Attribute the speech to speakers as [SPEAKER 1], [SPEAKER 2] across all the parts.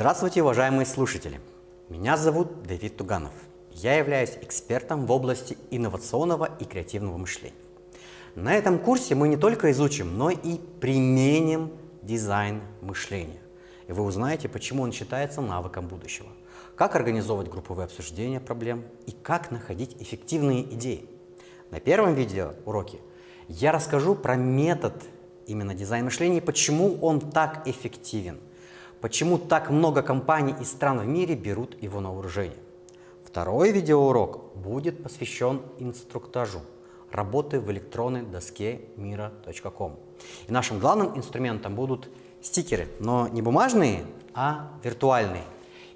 [SPEAKER 1] Здравствуйте, уважаемые слушатели! Меня зовут Давид Туганов. Я являюсь экспертом в области инновационного и креативного мышления. На этом курсе мы не только изучим, но и применим дизайн мышления. И вы узнаете, почему он считается навыком будущего, как организовывать групповые обсуждения проблем и как находить эффективные идеи. На первом видеоуроке я расскажу про метод именно дизайн мышления и почему он так эффективен. Почему так много компаний и стран в мире берут его на вооружение? Второй видеоурок будет посвящен инструктажу работы в электронной доске мира.ком. И нашим главным инструментом будут стикеры, но не бумажные, а виртуальные.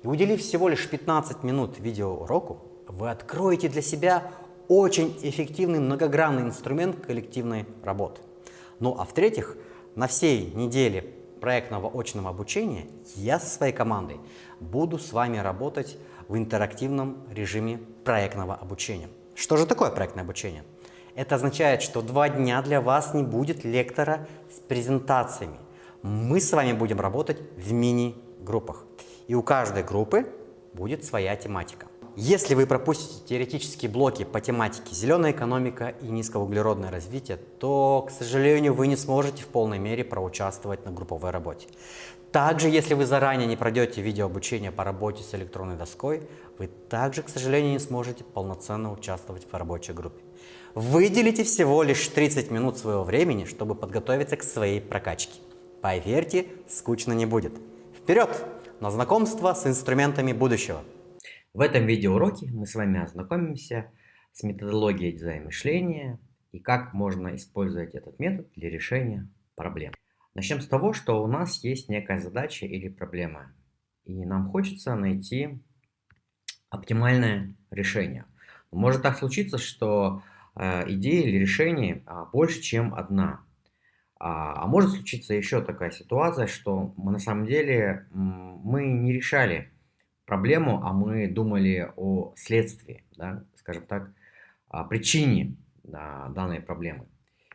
[SPEAKER 1] И уделив всего лишь 15 минут видеоуроку, вы откроете для себя очень эффективный многогранный инструмент коллективной работы. Ну а в-третьих, на всей неделе проектного очного обучения я со своей командой буду с вами работать в интерактивном режиме проектного обучения. Что же такое проектное обучение? Это означает, что 2 дня для вас не будет лектора с презентациями. Мы с вами будем работать в мини-группах. И у каждой группы будет своя тематика. Если вы пропустите теоретические блоки по тематике «Зеленая экономика» и «Низкоуглеродное развитие», то, к сожалению, вы не сможете в полной мере проучаствовать на групповой работе. Также, если вы заранее не пройдете видеообучение по работе с электронной доской, вы также, к сожалению, не сможете полноценно участвовать в рабочей группе. Выделите всего лишь 30 минут своего времени, чтобы подготовиться к своей прокачке. Поверьте, скучно не будет. Вперед! На знакомство с инструментами будущего! В этом видеоуроке мы с вами ознакомимся с методологией дизайна мышления и как можно использовать этот метод для решения проблем. Начнем с того, что у нас есть некая задача или проблема, и нам хочется найти оптимальное решение. Может так случиться, что идей или решений больше, чем одна. А может случиться еще такая ситуация, что мы на самом деле мы не решали проблему, а мы думали о следствии, да, скажем так, о причине данной проблемы.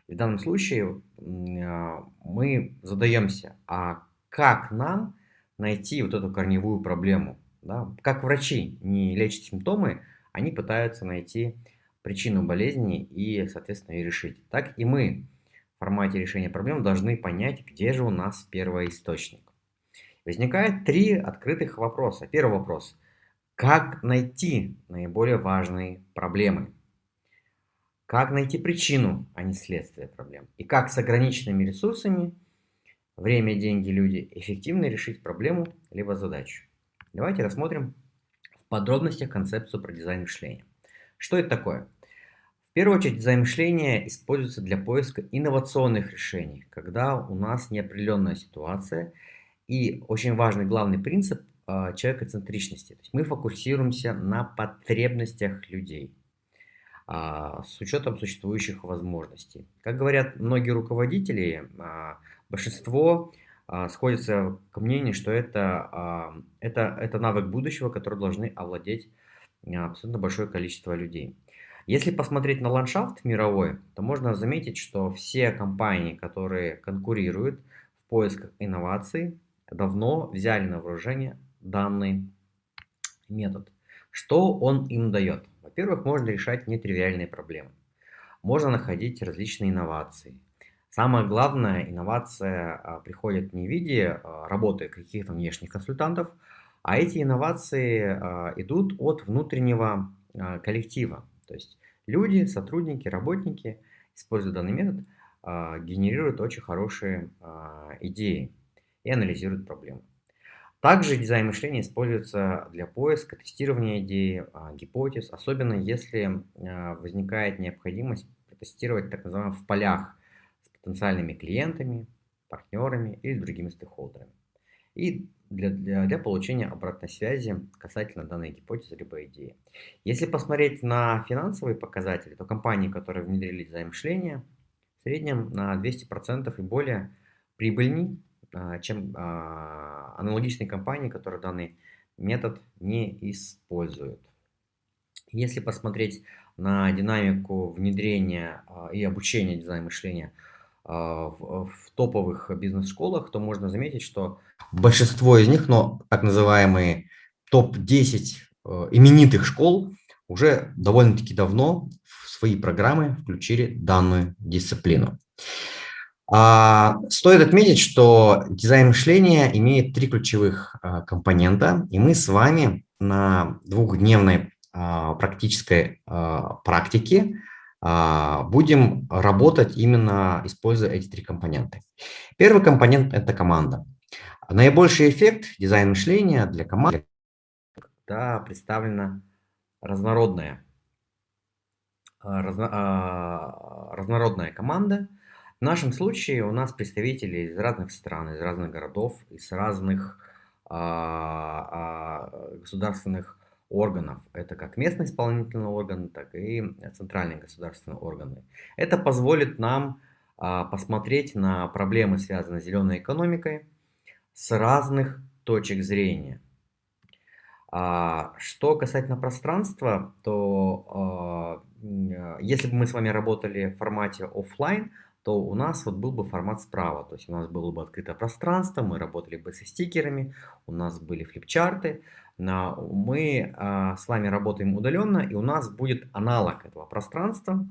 [SPEAKER 1] И в данном случае мы задаемся, а как нам найти вот эту корневую проблему? Да? Как врачи не лечат симптомы, они пытаются найти причину болезни и, соответственно, ее решить. Так и мы в формате решения проблем должны понять, где же у нас первоисточник. Возникает 3 открытых вопроса. Первый вопрос. Как найти наиболее важные проблемы? Как найти причину, а не следствие проблем? И как с ограниченными ресурсами, время, деньги, люди, эффективно решить проблему либо задачу? Давайте рассмотрим в подробностях концепцию про дизайн мышления. Что это такое? В первую очередь, дизайн мышления используется для поиска инновационных решений, когда у нас неопределенная ситуация. И очень важный главный принцип человекоцентричности. То есть мы фокусируемся на потребностях людей с учетом существующих возможностей. Как говорят многие руководители, большинство сходится к мнению, что это навык будущего, который должны овладеть абсолютно большое количество людей. Если посмотреть на ландшафт мировой, то можно заметить, что все компании, которые конкурируют в поисках инноваций, давно взяли на вооружение данный метод. Что он им дает? Во-первых, можно решать нетривиальные проблемы. Можно находить различные инновации. Самое главное, инновация приходит не в виде работы каких-то внешних консультантов, а эти инновации идут от внутреннего коллектива. То есть люди, сотрудники, работники, используя данный метод, генерируют очень хорошие идеи и анализируют проблему. Также дизайн мышления используется для поиска, тестирования идей, гипотез, особенно если возникает необходимость протестировать так называемых в полях с потенциальными клиентами, партнерами или другими стейкхолдерами. И для получения обратной связи касательно данной гипотезы либо идеи. Если посмотреть на финансовые показатели, то компании, которые внедрили дизайн мышления, в среднем на 200% и более прибыльней, чем аналогичные компании, которые данный метод не используют. Если посмотреть на динамику внедрения и обучения дизайна мышления в топовых бизнес-школах, то можно заметить, что большинство из них, но так называемые топ-10 именитых школ, уже довольно-таки давно в свои программы включили данную дисциплину. Стоит отметить, что дизайн мышления имеет три ключевых компонента, и мы с вами на двухдневной практической практике будем работать именно используя эти три компонента. Первый компонент – это команда. Наибольший эффект дизайн мышления для команды, когда представлена разнородная команда. В нашем случае у нас представители из разных стран, из разных городов, из разных государственных органов. Это как местные исполнительные органы, так и центральные государственные органы. Это позволит нам посмотреть на проблемы, связанные с зеленой экономикой, с разных точек зрения. Что касательно пространства, то если бы мы с вами работали в формате офлайн, то у нас вот был бы формат справа. То есть у нас было бы открытое пространство, мы работали бы со стикерами, у нас были флипчарты. Мы с вами работаем удаленно, и у нас будет аналог этого пространства.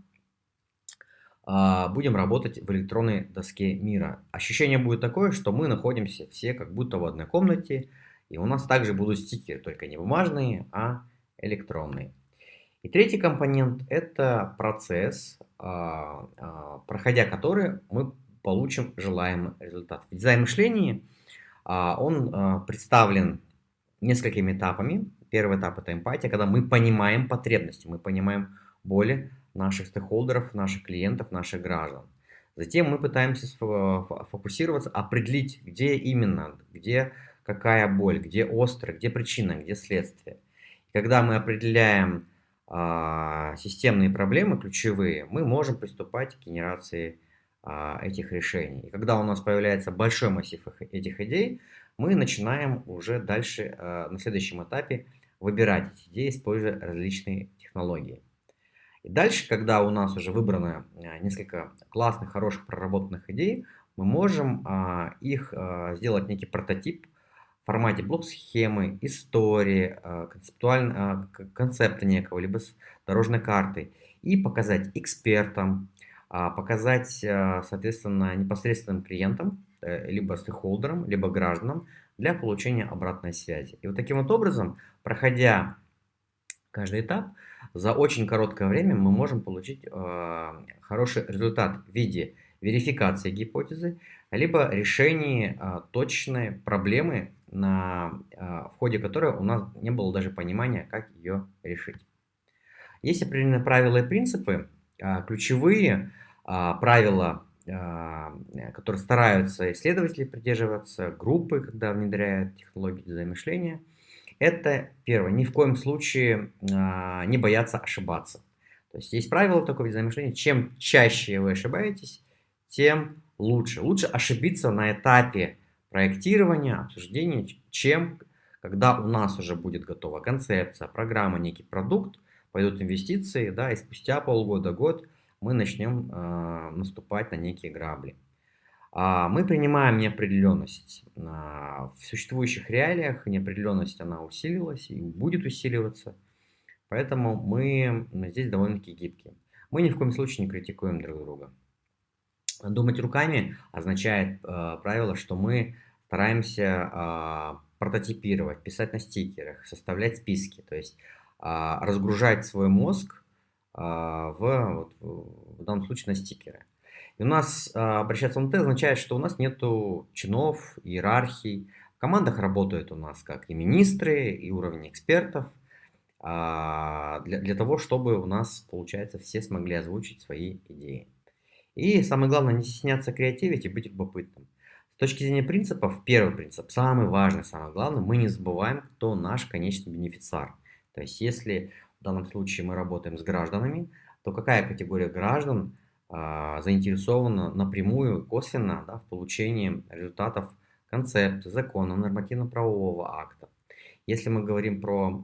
[SPEAKER 1] Будем работать в электронной доске мира. Ощущение будет такое, что мы находимся все как будто в одной комнате, и у нас также будут стикеры, только не бумажные, а электронные. И третий компонент – это процесс, проходя который мы получим желаемый результат. В дизайн мышления он представлен несколькими этапами. Первый этап – это эмпатия, когда мы понимаем потребности, мы понимаем боли наших стейкхолдеров, наших клиентов, наших граждан. Затем мы пытаемся фокусироваться, определить, где именно, где какая боль, где острая, где причина, где следствие. Когда мы определяем системные проблемы, ключевые, мы можем приступать к генерации этих решений. И когда у нас появляется большой массив этих идей, мы начинаем уже дальше на следующем этапе выбирать эти идеи, используя различные технологии. И дальше, когда у нас уже выбрано несколько классных, хороших, проработанных идей, мы можем их сделать некий прототип в формате блок-схемы, истории, концепта некого, либо с дорожной карты, и показать экспертам, показать, соответственно, непосредственным клиентам, либо стейкхолдерам, либо гражданам для получения обратной связи. И вот таким вот образом, проходя каждый этап, за очень короткое время мы можем получить хороший результат в виде верификации гипотезы, либо решения точной проблемы, в ходе которой у нас не было даже понимания, как ее решить. Есть определенные правила и принципы, ключевые правила, которые стараются исследователи придерживаться, группы, когда внедряют технологии дизайна мышления. Это первое, ни в коем случае не бояться ошибаться. То есть правило такое в дизайне мышления: чем чаще вы ошибаетесь, тем лучше. Лучше ошибиться на этапе проектирования, обсуждения, чем когда у нас уже будет готова концепция, программа, некий продукт, пойдут инвестиции, да, и спустя полгода, год мы начнем наступать на некие грабли. Мы принимаем неопределенность. В существующих реалиях неопределенность, она усилилась и будет усиливаться. Поэтому мы здесь довольно-таки гибкие. Мы ни в коем случае не критикуем друг друга. Думать руками означает правило, что мы стараемся прототипировать, писать на стикерах, составлять списки, то есть разгружать свой мозг в данном случае на стикеры. И у нас обращаться в МТ означает, что у нас нету чинов, иерархий. В командах работают у нас как и министры, и уровень экспертов, для того, чтобы у нас, получается, все смогли озвучить свои идеи. И самое главное, не стесняться креативить и быть любопытным. С точки зрения принципов, первый принцип, самый важный, самое главное, мы не забываем, кто наш конечный бенефициар. То есть, если в данном случае мы работаем с гражданами, то какая категория граждан заинтересована напрямую, косвенно, да, в получении результатов концепта, закона, нормативно-правового акта. Если мы говорим про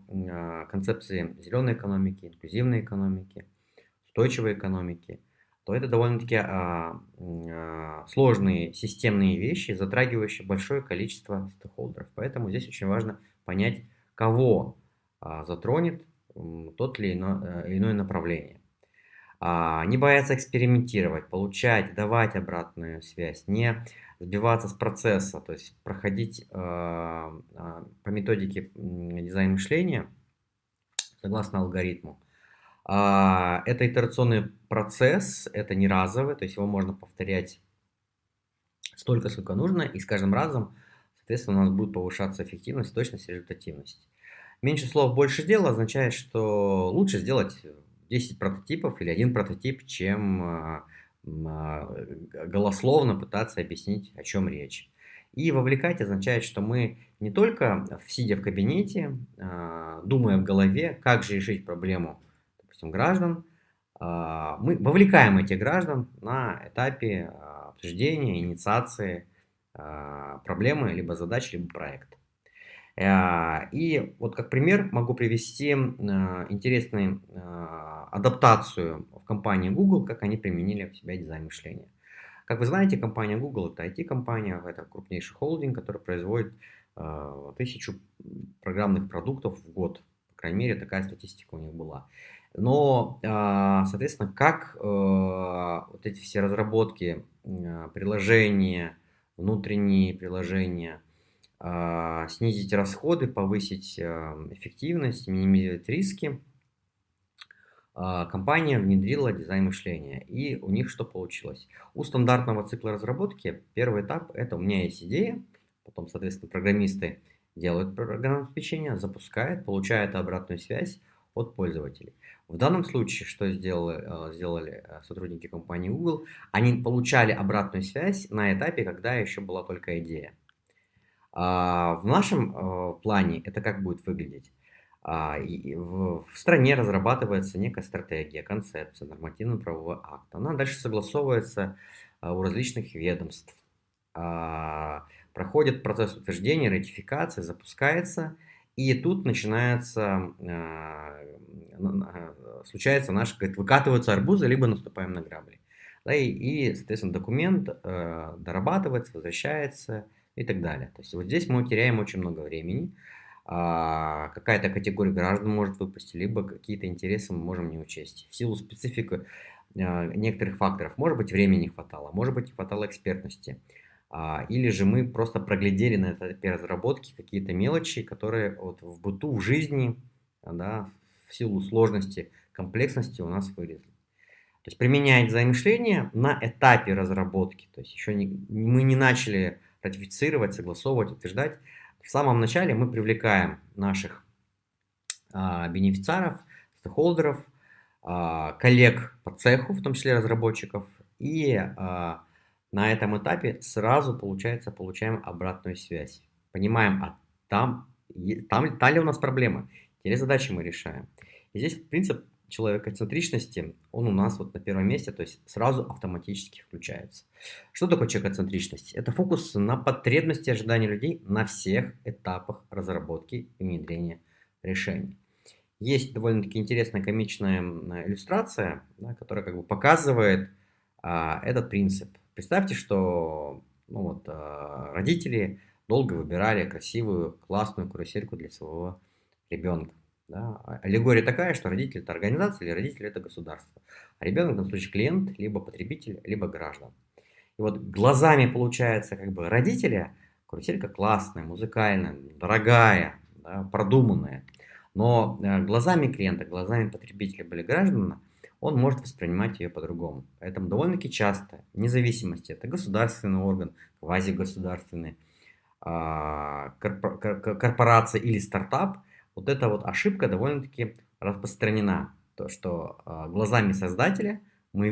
[SPEAKER 1] концепции зеленой экономики, инклюзивной экономики, устойчивой экономики, то это довольно-таки сложные системные вещи, затрагивающие большое количество стейкхолдеров. Поэтому здесь очень важно понять, кого затронет тот или иное направление. Не бояться экспериментировать, получать, давать обратную связь, не сбиваться с процесса, то есть проходить по методике дизайн мышления согласно алгоритму. Это итерационный процесс, это не разовый, то есть его можно повторять столько, сколько нужно, и с каждым разом, соответственно, у нас будет повышаться эффективность, точность и результативность. Меньше слов, больше дела означает, что лучше сделать 10 прототипов или один прототип, чем голословно пытаться объяснить, о чем речь. И вовлекать означает, что мы не только сидя в кабинете, думая в голове, как же решить проблему, допустим, граждан, мы вовлекаем этих граждан на этапе обсуждения, инициации проблемы, либо задачи, либо проекта. И вот как пример могу привести интересную адаптацию в компании Google, как они применили в себя дизайн мышления. Как вы знаете, компания Google — это IT-компания, это крупнейший холдинг, который производит 1000 программных продуктов в год. По крайней мере, такая статистика у них была. Но, соответственно, как вот эти все разработки, приложения, внутренние приложения, снизить расходы, повысить эффективность, минимизировать риски, компания внедрила дизайн мышления. И у них что получилось? У стандартного цикла разработки первый этап — это у меня есть идея, потом, соответственно, программисты делают программное обеспечение, запускают, получают обратную связь от пользователей. В данном случае, что сделали сотрудники компании Google, они получали обратную связь на этапе, когда еще была только идея. В нашем плане это как будет выглядеть? В стране разрабатывается некая стратегия, концепция, нормативно-правовой акт. Она дальше согласовывается у различных ведомств. Проходит процесс утверждения, ратификации, запускается. И тут случается говорит, выкатываются арбузы, либо наступаем на грабли. Да, соответственно, документ дорабатывается, возвращается и так далее. То есть вот здесь мы теряем очень много времени. Какая-то категория граждан может выпасть, либо какие-то интересы мы можем не учесть. В силу специфики некоторых факторов, может быть, времени не хватало, может быть, не хватало экспертности. Или же мы просто проглядели на этапе разработки какие-то мелочи, которые вот в быту, в жизни, да, в силу сложности, комплексности у нас вылезли. То есть применяя дизайн мышления на этапе разработки, то есть еще мы не начали ратифицировать, согласовывать, утверждать. В самом начале мы привлекаем наших бенефициаров, стейкхолдеров, коллег по цеху, в том числе разработчиков, и на этом этапе сразу, получается, получаем обратную связь. Понимаем, там ли у нас проблемы, те ли задачи мы решаем. И здесь принцип человекоцентричности, он у нас вот на первом месте, то есть сразу автоматически включается. Что такое человекоцентричность? Это фокус на потребности и ожидания людей на всех этапах разработки и внедрения решений. Есть довольно-таки интересная комичная иллюстрация, да, которая как бы показывает этот принцип. Представьте, что родители долго выбирали красивую, классную карусельку для своего ребенка. Да. Аллегория такая, что родитель — это организация или родитель — это государство. А ребенок, в данном случае, клиент, либо потребитель, либо граждан. И вот глазами, получается, как бы родителя каруселька классная, музыкальная, дорогая, да, продуманная. Но глазами клиента, глазами потребителя или граждан он может воспринимать ее по-другому. Поэтому довольно-таки часто, вне зависимости, это государственный орган, квазигосударственный, корпорация или стартап, вот эта вот ошибка довольно-таки распространена. То, что глазами создателя мы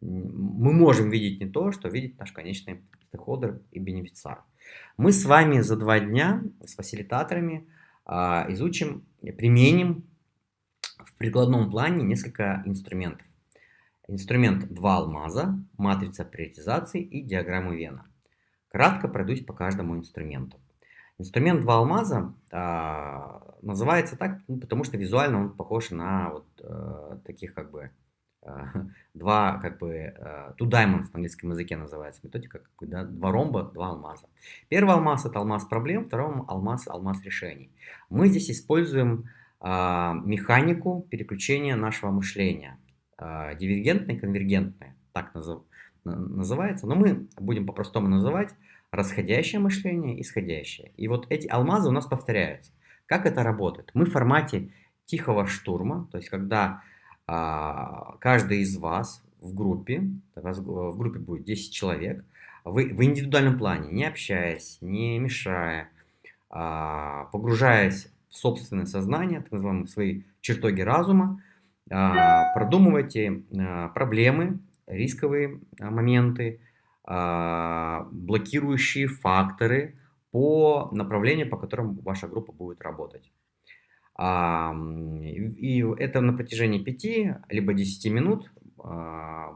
[SPEAKER 1] можем видеть не то, что видит наш конечный стейкхолдер и бенефициар. Мы с вами за 2 дня с фасилитаторами изучим, применим в прикладном плане несколько инструментов. Инструмент 2 алмаза, матрица приоритизации и диаграмма Вена. Кратко пройдусь по каждому инструменту. Инструмент 2 алмаза называется так, потому что визуально он похож на таких как бы два, как бы, two diamonds на английском языке называется методика, да, два ромба, два алмаза. Первый алмаз — это алмаз проблем, второй алмаз — алмаз решений. Мы здесь используем механику переключения нашего мышления. Дивергентное, конвергентное, так называется, но мы будем по-простому называть расходящее мышление, исходящее. И вот эти алмазы у нас повторяются. Как это работает? Мы в формате тихого штурма, то есть когда каждый из вас в группе, в группе будет 10 человек, вы в индивидуальном плане, не общаясь, не мешая, погружаясь в собственное сознание, так называемые свои чертоги разума, продумывайте проблемы, рисковые моменты, блокирующие факторы по направлению, по которым ваша группа будет работать. И это на протяжении 5 либо 10 минут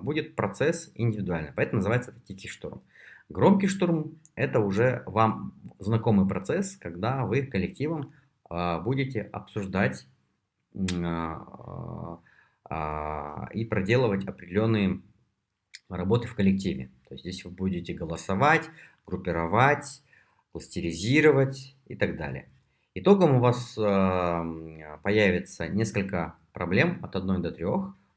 [SPEAKER 1] будет процесс индивидуальный, поэтому называется это тихий штурм. Громкий штурм — это уже вам знакомый процесс, когда вы коллективом будете обсуждать и проделывать определенные работы в коллективе. То есть здесь вы будете голосовать, группировать, кластеризировать и так далее. Итогом у вас появится несколько проблем от 1 до 3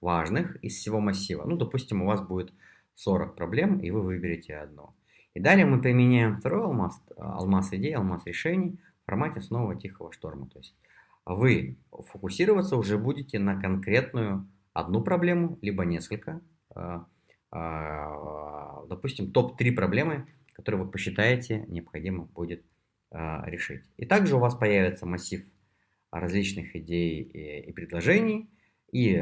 [SPEAKER 1] важных из всего массива. Ну, допустим, у вас будет 40 проблем, и вы выберете одну. И далее мы применяем второй алмаз, алмаз идей, алмаз решений в формате снова тихого шторма. То есть вы фокусироваться уже будете на конкретную одну проблему, либо несколько. Допустим, топ-3 проблемы, которые вы посчитаете необходимо будет решить. И также у вас появится массив различных идей и предложений, и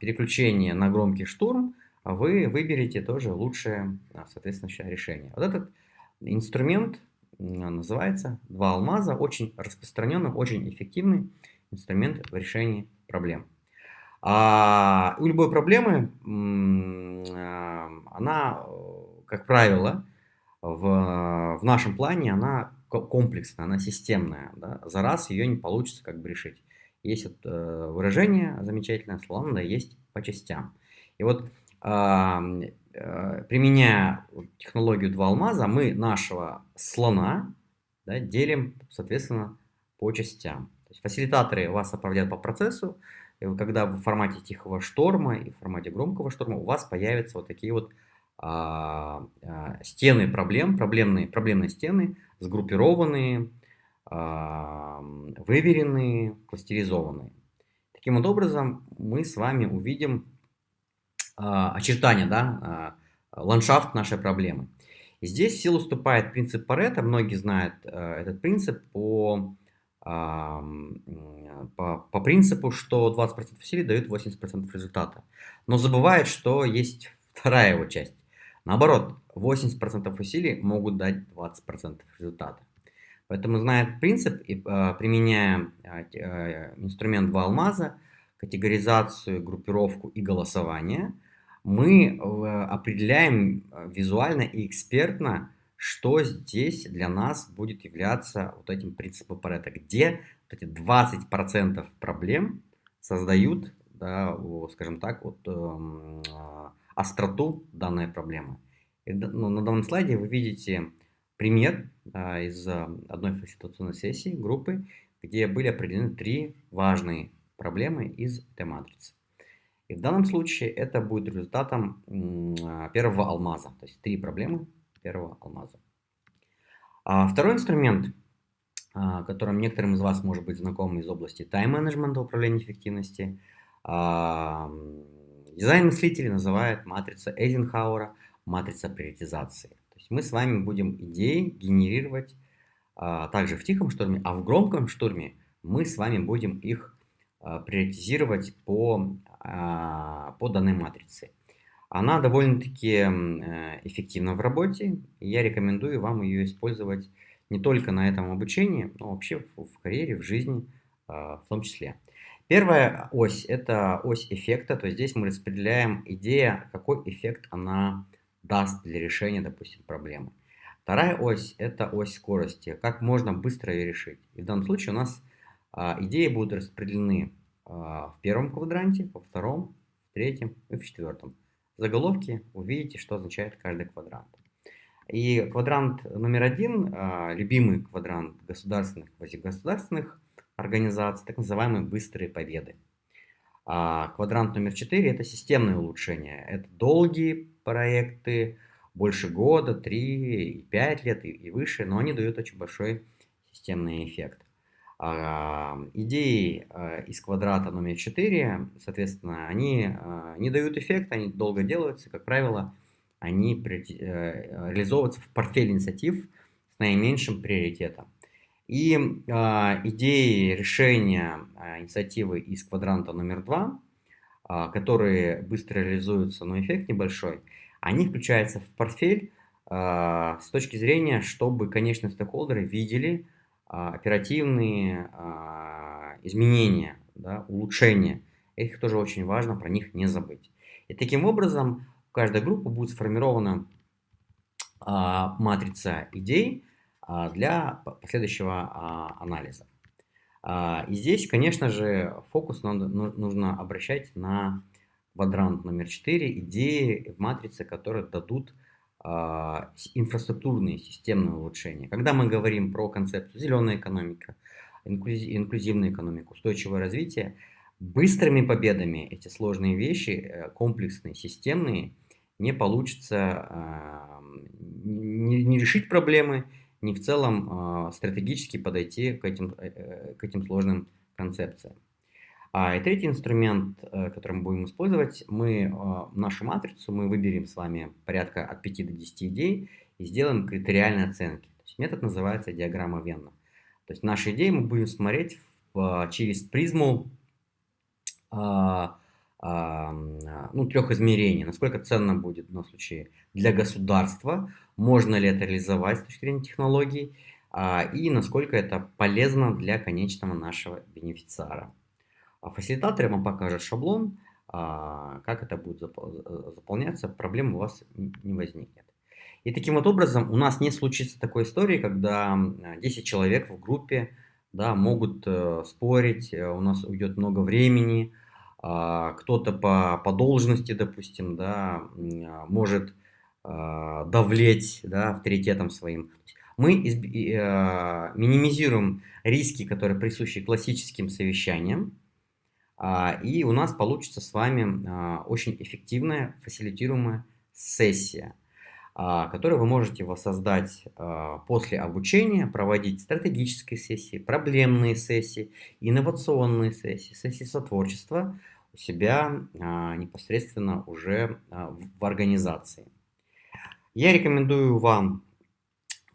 [SPEAKER 1] переключение на громкий штурм вы выберете тоже лучшее соответствующее решение. Вот этот инструмент называется два алмаза, очень распространенный, очень эффективный инструмент в решении проблем. У любой проблемы она, как правило, в нашем плане она комплексная, она системная. Да? За раз ее не получится как бы решить. Есть вот выражение замечательное, слон надо есть по частям. И вот применяя технологию два алмаза, мы нашего слона, да, делим, соответственно, по частям. То есть фасилитаторы вас сопроводят по процессу, и когда в формате тихого шторма и в формате громкого шторма у вас появятся вот такие вот стены проблем, проблемные стены, сгруппированные, выверенные, кластеризованные. Таким вот образом мы с вами увидим очертания, да, ландшафт нашей проблемы. И здесь в силу вступает принцип Парето. Многие знают этот принцип по принципу, что 20% усилий дают 80% результата. Но забывают, что есть вторая его часть. Наоборот, 80% усилий могут дать 20% результата. Поэтому, зная принцип и применяя инструмент два алмаза, категоризацию, группировку и голосование, мы определяем визуально и экспертно, что здесь для нас будет являться вот этим принципом Парето, где вот эти 20% проблем создают, да, скажем так, вот, остроту данной проблемы. На данном слайде вы видите пример из одной фасилитационной сессии группы, где были определены 3 важные проблемы из Т-матрицы. И в данном случае это будет результатом первого алмаза, то есть 3 проблемы первого алмаза. Второй инструмент, которым некоторым из вас может быть знаком из области тайм-менеджмента, управления эффективности, дизайн-мыслители называют матрица Эйзенхауэра, матрица приоритизации. То есть мы с вами будем идеи генерировать также в тихом штурме, а в громком штурме мы с вами будем их приоритизировать по данной матрице. Она довольно-таки эффективна в работе, и я рекомендую вам ее использовать не только на этом обучении, но вообще в карьере, в жизни в том числе. Первая ось – это ось эффекта, то есть здесь мы распределяем идея, какой эффект она даст для решения, допустим, проблемы. Вторая ось – это ось скорости, как можно быстро ее решить. И в данном случае у нас идеи будут распределены в первом квадранте, во втором, в третьем и в четвертом заголовке вы видите, что означает каждый квадрант. И квадрант номер один, любимый квадрант государственных и квазигосударственных организаций, так называемые быстрые победы. А квадрант номер 4 это системные улучшения. Это долгие проекты, больше года, 3, 5 лет и выше, но они дают очень большой системный эффект. Идеи из квадрата номер 4, соответственно, они не дают эффект, они долго делаются, как правило, они реализовываются в портфеле инициатив с наименьшим приоритетом. И идеи решения инициативы из квадранта номер 2, которые быстро реализуются, но эффект небольшой, они включаются в портфель с точки зрения, чтобы конечные стейкхолдеры видели оперативные изменения, да, улучшения. Их тоже очень важно, про них не забыть. И таким образом в каждой группе будет сформирована матрица идей для последующего анализа. И здесь, конечно же, фокус нужно обращать на квадрант номер 4, идеи в матрице, которые дадут инфраструктурные системные улучшения. Когда мы говорим про концепцию зеленая экономика, инклюзивная экономика, устойчивое развитие, быстрыми победами эти сложные вещи, комплексные, системные, не получится не решить проблемы, не в целом стратегически подойти к этим сложным концепциям. И третий инструмент, который мы будем использовать, нашу матрицу мы выберем с вами порядка от 5 до 10 идей и сделаем критериальные оценки. То есть метод называется диаграмма Венна. То есть наши идеи мы будем смотреть через призму трех измерений. Насколько ценно будет в данном случае для государства, можно ли это реализовать с точки зрения технологий, и насколько это полезно для конечного нашего бенефициара. Фасилитатор вам покажет шаблон, как это будет заполняться, проблем у вас не возникнет. И таким вот образом у нас не случится такой истории, когда 10 человек в группе, да, могут спорить, у нас уйдет много времени, кто-то по должности, допустим, да, может давлеть, да, авторитетом своим. Мы минимизируем риски, которые присущи классическим совещаниям, и у нас получится с вами очень эффективная фасилитируемая сессия, которую вы можете воссоздать после обучения, проводить стратегические сессии, проблемные сессии, инновационные сессии, сессии сотворчества у себя непосредственно уже в организации. Я рекомендую вам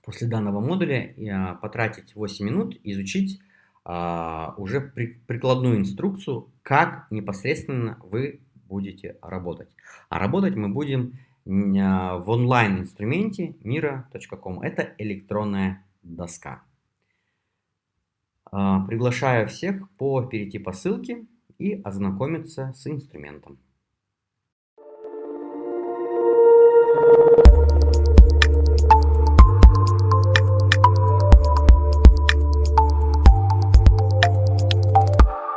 [SPEAKER 1] после данного модуля потратить 8 минут, изучить уже прикладную инструкцию, как непосредственно вы будете работать. А работать мы будем в онлайн-инструменте mira.com. Это электронная доска. Приглашаю всех перейти по ссылке и ознакомиться с инструментом.